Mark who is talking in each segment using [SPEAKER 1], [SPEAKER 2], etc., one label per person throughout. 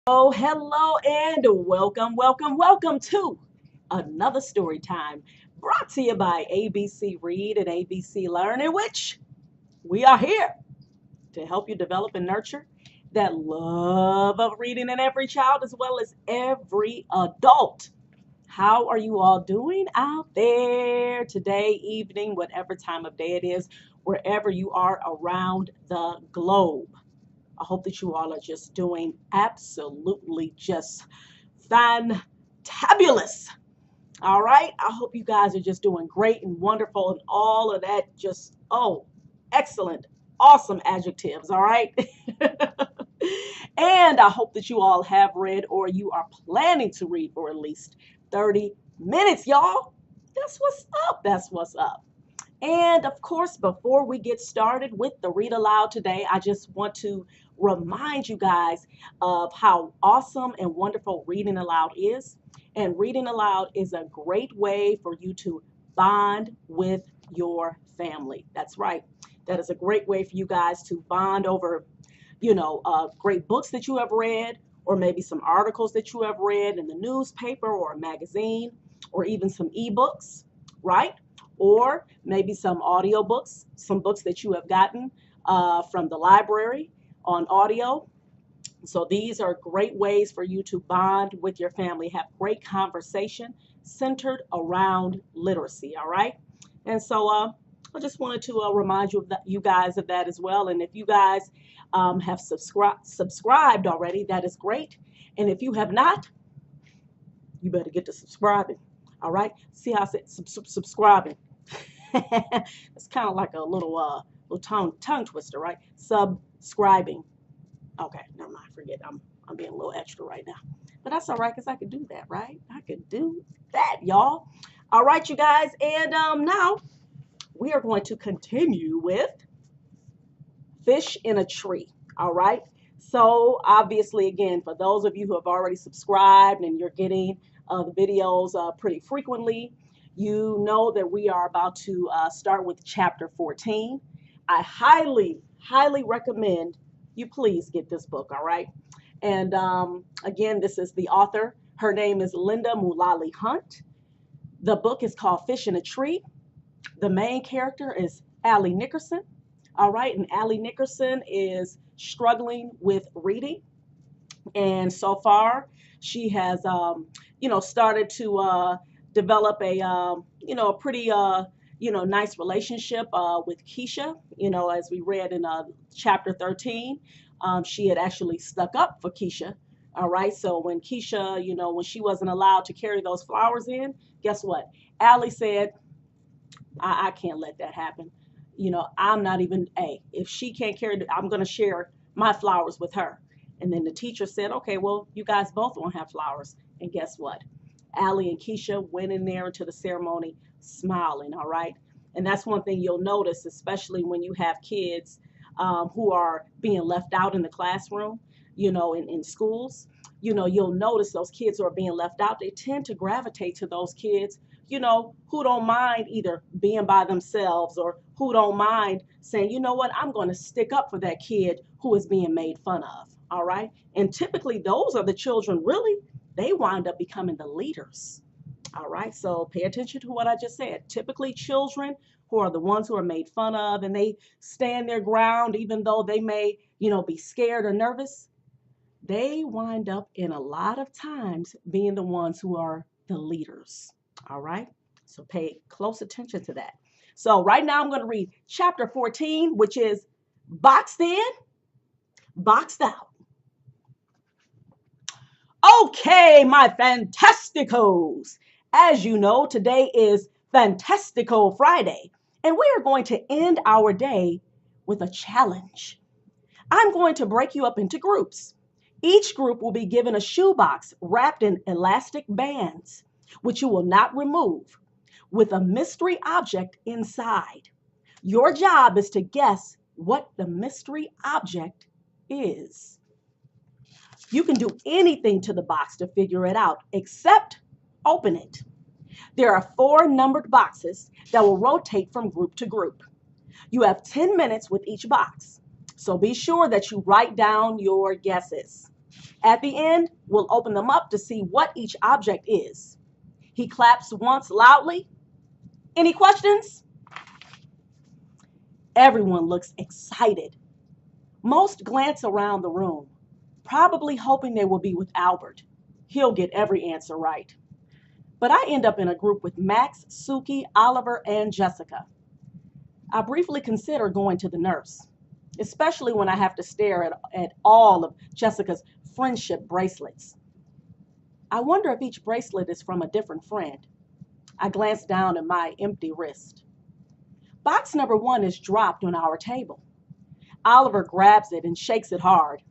[SPEAKER 1] Oh, hello and welcome to another story time brought to you by ABC Read and ABC Learn, in which we are here to help you develop and nurture that love of reading in every child as well as every adult. How are you all doing out there today, evening, whatever time of day it is, wherever you are around the globe? I hope that you all are just doing absolutely just fantabulous. All right. I hope you guys are just doing great and wonderful and all of that. Just, excellent, awesome adjectives. All right. And I hope that you all have read or you are planning to read for at least 30 minutes, y'all. That's what's up. That's what's up. And of course, before we get started with the read aloud today, I just want to remind you guys of how awesome and wonderful reading aloud is. And reading aloud is a great way for you to bond with your family. That's right. That is a great way for you guys to bond over, great books that you have read, or maybe some articles that you have read in the newspaper or a magazine, or even some ebooks, right? Or maybe some audiobooks, some books that you have gotten from the library on audio. So these are great ways for you to bond with your family, have great conversation centered around literacy. All right. And so I just wanted to remind you of that, you guys of that as well. And if you guys have subscribed already, that is great. And if you have not, you better get to subscribing. All right. See how I said subscribing. It's kind of like a little tongue twister, right? Subscribing. Okay, never mind. Forget. I'm being a little extra right now, but that's all right because I could do that, right? I could do that, y'all. All right, you guys, and now we are going to continue with Fish in a Tree. All right. So obviously, again, for those of you who have already subscribed and you're getting the videos pretty frequently, you know that we are about to start with chapter 14. I highly recommend you please get this book, all right? And again, this is the author. Her name is Linda Mullally Hunt. The book is called Fish in a Tree. The main character is Allie Nickerson, all right? And Allie Nickerson is struggling with reading. And so far, she has, started to develop a pretty, nice relationship with Keisha. As we read in chapter 13, she had actually stuck up for Keisha. All right. So when Keisha, when she wasn't allowed to carry those flowers in, guess what? Allie said, I can't let that happen. I'm not even, if she can't carry it, I'm going to share my flowers with her. And then the teacher said, okay, well, you guys both won't have flowers. And guess what? Allie and Keisha went in there into the ceremony smiling, all right? And that's one thing you'll notice, especially when you have kids who are being left out in the classroom, in schools. You'll notice those kids who are being left out, they tend to gravitate to those kids, who don't mind either being by themselves or who don't mind saying, you know what, I'm going to stick up for that kid who is being made fun of, all right? And typically those are the children, really, they wind up becoming the leaders. All right, so pay attention to what I just said. Typically, children who are the ones who are made fun of and they stand their ground, even though they may, be scared or nervous, they wind up in a lot of times being the ones who are the leaders. All right, so pay close attention to that. So, right now, I'm going to read chapter 14, which is Boxed In, Boxed Out. Okay, my fantasticos. As you know, today is Fantastico Friday, and we are going to end our day with a challenge. I'm going to break you up into groups. Each group will be given a shoebox wrapped in elastic bands, which you will not remove, with a mystery object inside. Your job is to guess what the mystery object is. You can do anything to the box to figure it out, except open it. There are 4 numbered boxes that will rotate from group to group. You have 10 minutes with each box, so be sure that you write down your guesses. At the end, we'll open them up to see what each object is. He claps once loudly. Any questions? Everyone looks excited. Most glance around the room, probably hoping they will be with Albert. He'll get every answer right. But I end up in a group with Max, Suki, Oliver, and Jessica. I briefly consider going to the nurse, especially when I have to stare at all of Jessica's friendship bracelets. I wonder if each bracelet is from a different friend. I glance down at my empty wrist. Box number 1 is dropped on our table. Oliver grabs it and shakes it hard.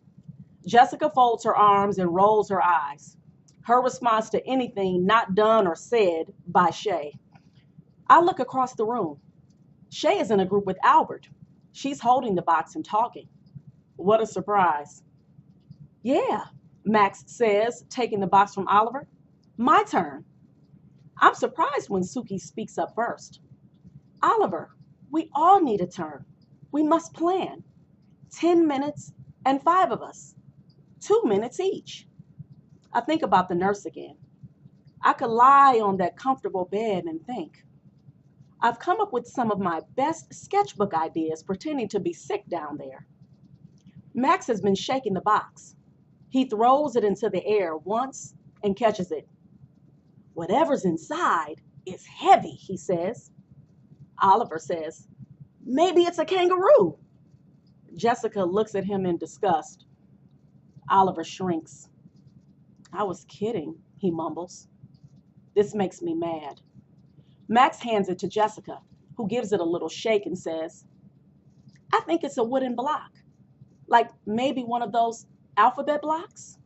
[SPEAKER 1] Jessica folds her arms and rolls her eyes, her response to anything not done or said by Shay. I look across the room. Shay is in a group with Albert. She's holding the box and talking. What a surprise. Yeah, Max says, taking the box from Oliver. My turn. I'm surprised when Suki speaks up first. Oliver, we all need a turn. We must plan. 10 minutes and 5 of us. 2 minutes each. I think about the nurse again. I could lie on that comfortable bed and think. I've come up with some of my best sketchbook ideas pretending to be sick down there. Max has been shaking the box. He throws it into the air once and catches it. Whatever's inside is heavy, he says. Oliver says, maybe it's a kangaroo. Jessica looks at him in disgust. Oliver shrinks. I was kidding, he mumbles. This makes me mad. Max hands it to Jessica, who gives it a little shake and says, I think it's a wooden block, like maybe one of those alphabet blocks.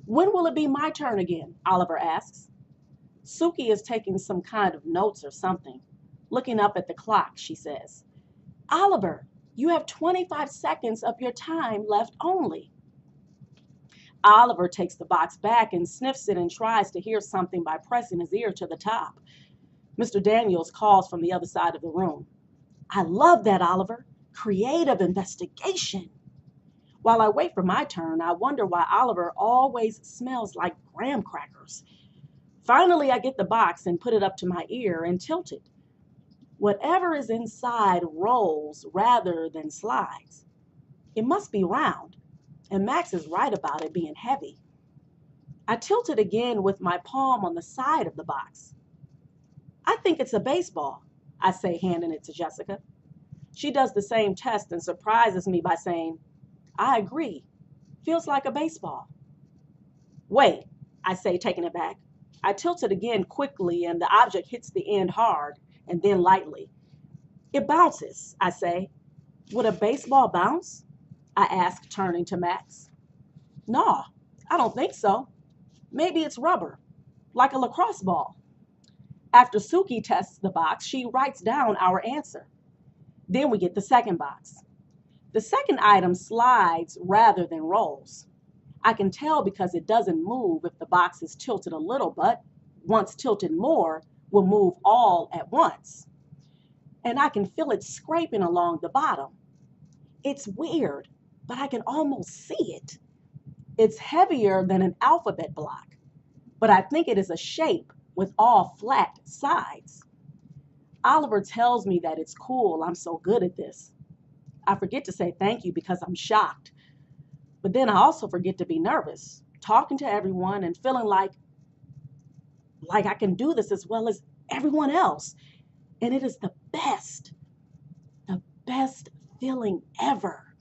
[SPEAKER 1] When will it be my turn again? Oliver asks. Suki is taking some kind of notes or something. Looking up at the clock, she says, Oliver, you have 25 seconds of your time left only. Oliver takes the box back and sniffs it and tries to hear something by pressing his ear to the top. Mr. Daniels calls from the other side of the room. I love that, Oliver. Creative investigation. While I wait for my turn, I wonder why Oliver always smells like graham crackers. Finally, I get the box and put it up to my ear and tilt it. Whatever is inside rolls rather than slides. It must be round, and Max is right about it being heavy. I tilt it again with my palm on the side of the box. I think it's a baseball, I say, handing it to Jessica. She does the same test and surprises me by saying, I agree. Feels like a baseball. Wait, I say, taking it back. I tilt it again quickly and the object hits the end hard and then lightly. It bounces, I say. Would a baseball bounce? I ask, turning to Max. No, I don't think so. Maybe it's rubber, like a lacrosse ball. After Suki tests the box, she writes down our answer. Then we get the second box. The second item slides rather than rolls. I can tell because it doesn't move if the box is tilted a little, but once tilted more, will move all at once. And I can feel it scraping along the bottom. It's weird, but I can almost see it. It's heavier than an alphabet block, but I think it is a shape with all flat sides. Oliver tells me that it's cool, I'm so good at this. I forget to say thank you because I'm shocked. But then I also forget to be nervous, talking to everyone and feeling like I can do this as well as everyone else. And it is the best feeling ever.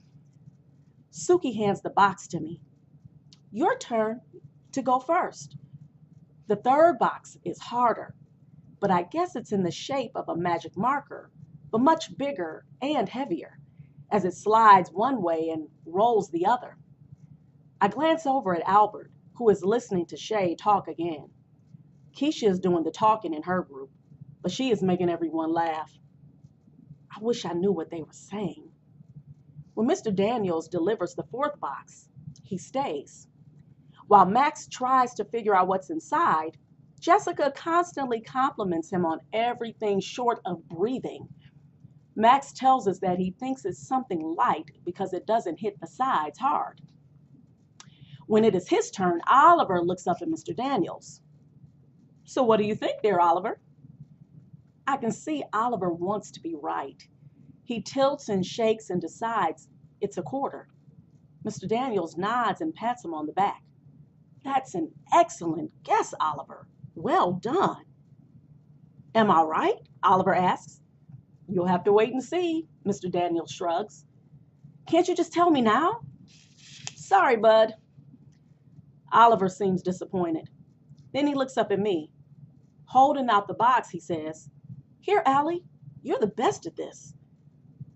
[SPEAKER 1] Suki hands the box to me. Your turn to go first. The third box is harder, but I guess it's in the shape of a magic marker, but much bigger and heavier, as it slides one way and rolls the other. I glance over at Albert, who is listening to Shay talk again. Keisha is doing the talking in her group, but she is making everyone laugh. I wish I knew what they were saying. When Mr. Daniels delivers the fourth box, he stays. While Max tries to figure out what's inside, Jessica constantly compliments him on everything short of breathing. Max tells us that he thinks it's something light because it doesn't hit the sides hard. When it is his turn, Oliver looks up at Mr. Daniels. So what do you think there, Oliver? I can see Oliver wants to be right. He tilts and shakes and decides it's a quarter. Mr. Daniels nods and pats him on the back. That's an excellent guess, Oliver. Well done. Am I right? Oliver asks. You'll have to wait and see, Mr. Daniels shrugs. Can't you just tell me now? Sorry, bud. Oliver seems disappointed. Then he looks up at me. Holding out the box, he says, Here, Allie, you're the best at this.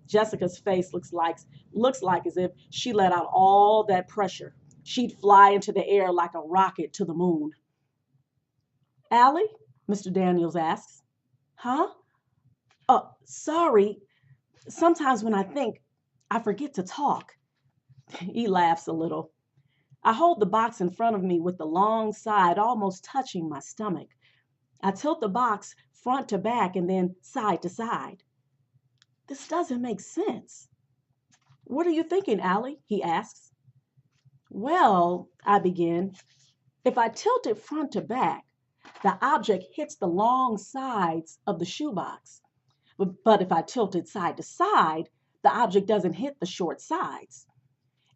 [SPEAKER 1] Jessica's face looks like as if she let out all that pressure. She'd fly into the air like a rocket to the moon. Allie? Mr. Daniels asks. Huh? Sorry. Sometimes when I think, I forget to talk. He laughs a little. I hold the box in front of me with the long side almost touching my stomach. I tilt the box front to back and then side to side. This doesn't make sense. What are you thinking, Allie? He asks. Well, I begin. If I tilt it front to back, the object hits the long sides of the shoebox. But if I tilt it side to side, the object doesn't hit the short sides.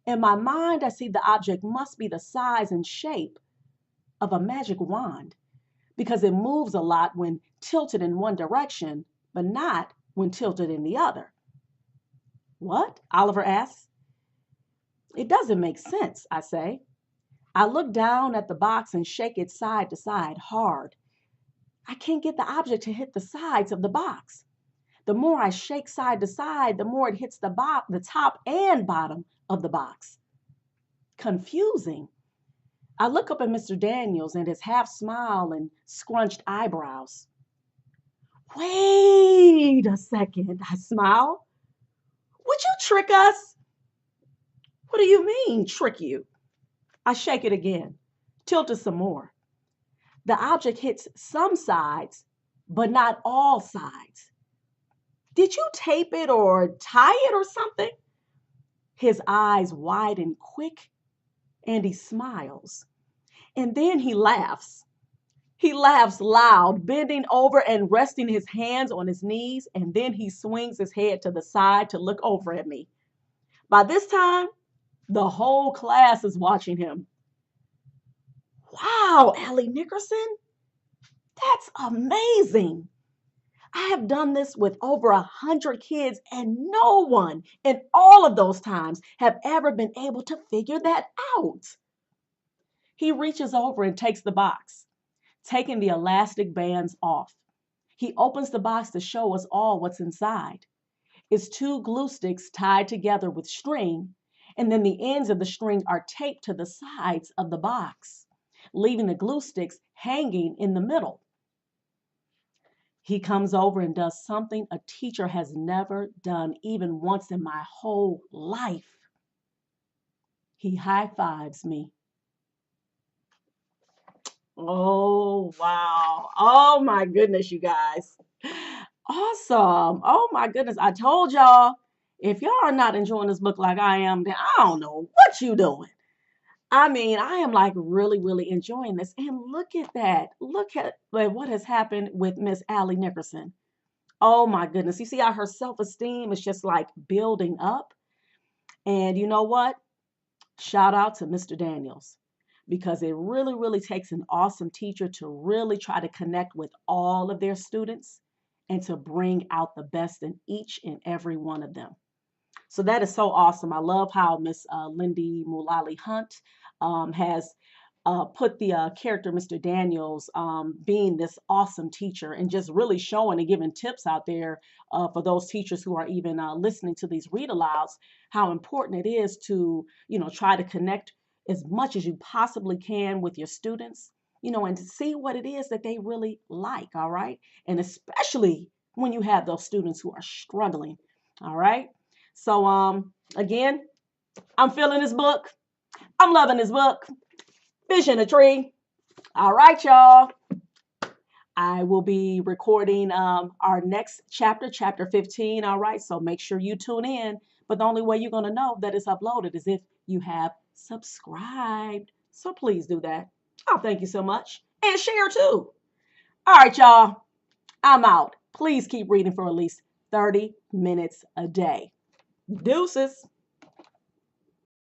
[SPEAKER 1] In my mind, I see the object must be the size and shape of a magic wand because it moves a lot when tilted in one direction, but not when tilted in the other. What? Oliver asks. It doesn't make sense, I say. I look down at the box and shake it side to side hard. I can't get the object to hit the sides of the box. The more I shake side to side, the more it hits the top and bottom of the box. Confusing. I look up at Mr. Daniels and his half smile and scrunched eyebrows. Wait a second, I smile. Would you trick us? What do you mean, trick you? I shake it again, tilt it some more. The object hits some sides, but not all sides. Did you tape it or tie it or something? His eyes widen quick and he smiles. And then he laughs. He laughs loud, bending over and resting his hands on his knees, and then he swings his head to the side to look over at me. By this time, the whole class is watching him. Wow, Allie Nickerson, that's amazing. I have done this with over 100 kids, and no one in all of those times have ever been able to figure that out. He reaches over and takes the box, taking the elastic bands off. He opens the box to show us all what's inside. It's 2 glue sticks tied together with string, and then the ends of the string are taped to the sides of the box, leaving the glue sticks hanging in the middle. He comes over and does something a teacher has never done even once in my whole life. He high-fives me. Oh, wow. Oh, my goodness, you guys. Awesome. Oh, my goodness. I told y'all, if y'all are not enjoying this book like I am, then I don't know what you doing. I mean, I am like really, really enjoying this. And look at that. Look at what has happened with Miss Allie Nickerson. Oh, my goodness. You see how her self-esteem is just like building up? And you know what? Shout out to Mr. Daniels, because it really, really takes an awesome teacher to really try to connect with all of their students and to bring out the best in each and every one of them. So that is so awesome. I love how Miss Lindy Mullally Hunt has put the character Mr. Daniels being this awesome teacher and just really showing and giving tips out there for those teachers who are even listening to these read alouds, how important it is to, try to connect as much as you possibly can with your students, and to see what it is that they really like, all right? And especially when you have those students who are struggling, all right? So, again, I'm feeling this book. I'm loving this book. Fish in a tree. All right, y'all. I will be recording our next chapter, chapter 15. All right, so make sure you tune in. But the only way you're going to know that it's uploaded is if you have subscribed. So please do that. Oh, thank you so much. And share too. All right, y'all. I'm out. Please keep reading for at least 30 minutes a day. Deuces.